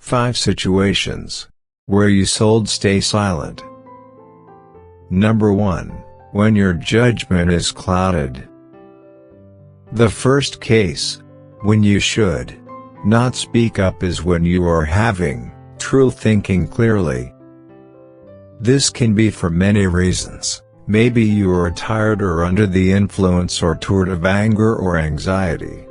5 situations where you should stay silent. Number 1. When your judgment is clouded. The first case, when you should not speak up, is when you are having trouble thinking clearly. This can be for many reasons. Maybe you are tired or under the influence or tortured of anger or anxiety.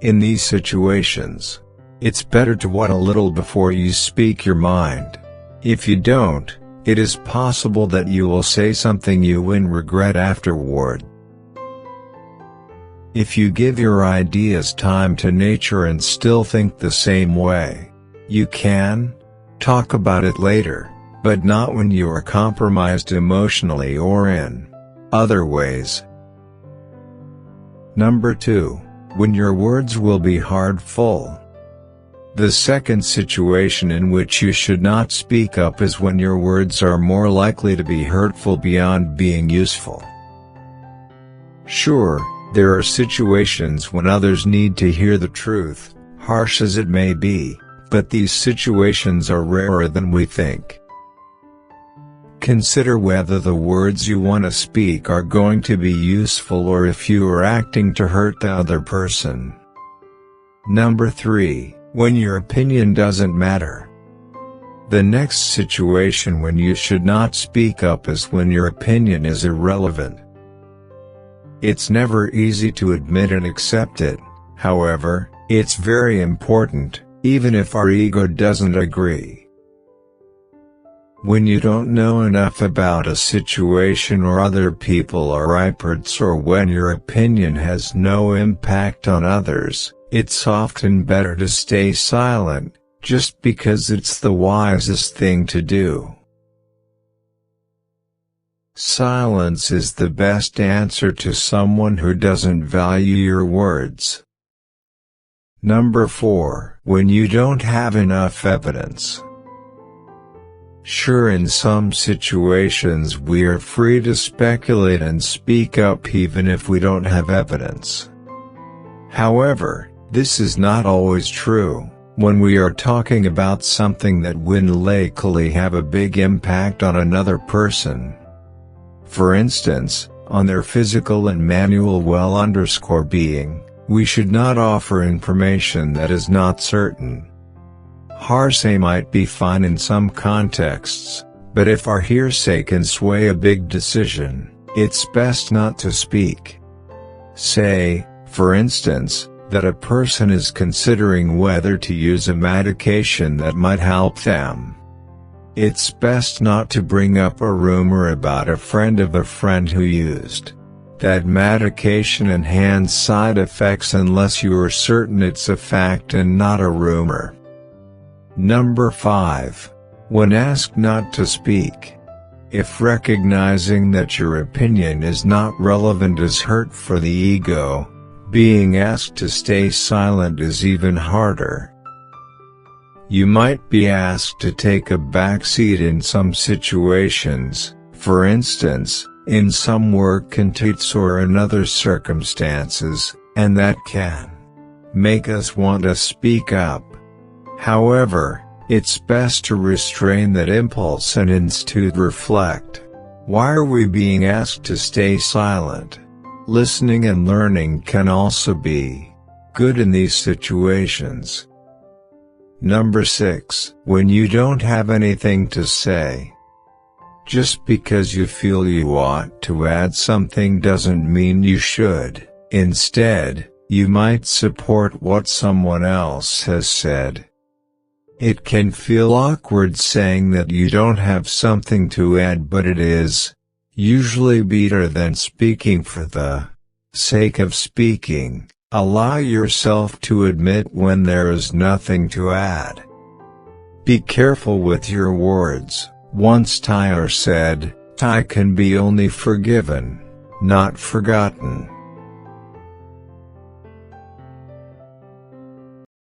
In these situations, it's better to wait a little before you speak your mind. If you don't, it is possible that you will say something you will regret afterward. If you give your ideas time to nature and still think the same way, you can talk about it later, but not when you are compromised emotionally or in other ways. Number 2. When your words will be hurtful. The second situation in which you should not speak up is when your words are more likely to be hurtful beyond being useful. Sure, there are situations when others need to hear the truth, harsh as it may be, but these situations are rarer than we think. Consider whether the words you want to speak are going to be useful or if you are acting to hurt the other person. Number 3. When your opinion doesn't matter. The next situation when you should not speak up is when your opinion is irrelevant. It's never easy to admit and accept it, however, it's very important, even if our ego doesn't agree. When you don't know enough about a situation or other people or experts, or when your opinion has no impact on others, it's often better to stay silent, just because it's the wisest thing to do. Silence is the best answer to someone who doesn't value your words. Number 4. When you don't have enough evidence. Sure, in some situations we are free to speculate and speak up even if we don't have evidence. However, this is not always true when we are talking about something that will likely have a big impact on another person. For instance, on their physical and manual well-being, we should not offer information that is not certain. Hearsay might be fine in some contexts, but if our hearsay can sway a big decision, it's best not to speak. Say, for instance, that a person is considering whether to use a medication that might help them. It's best not to bring up a rumor about a friend of a friend who used that medication and has side effects unless you are certain it's a fact and not a rumor. Number 5. When asked not to speak. If recognizing that your opinion is not relevant is hurt for the ego, being asked to stay silent is even harder. You might be asked to take a backseat in some situations, for instance, in some work contexts or in other circumstances, and that can make us want to speak up. However, it's best to restrain that impulse and instead reflect. Why are we being asked to stay silent? Listening and learning can also be good in these situations. Number 6. When you don't have anything to say. Just because you feel you ought to add something doesn't mean you should. Instead, you might support what someone else has said. It can feel awkward saying that you don't have something to add, but it is usually better than speaking for the sake of speaking. Allow yourself to admit when there is nothing to add. Be careful with your words. Once "tie" are said, "tie" can be only forgiven, not forgotten.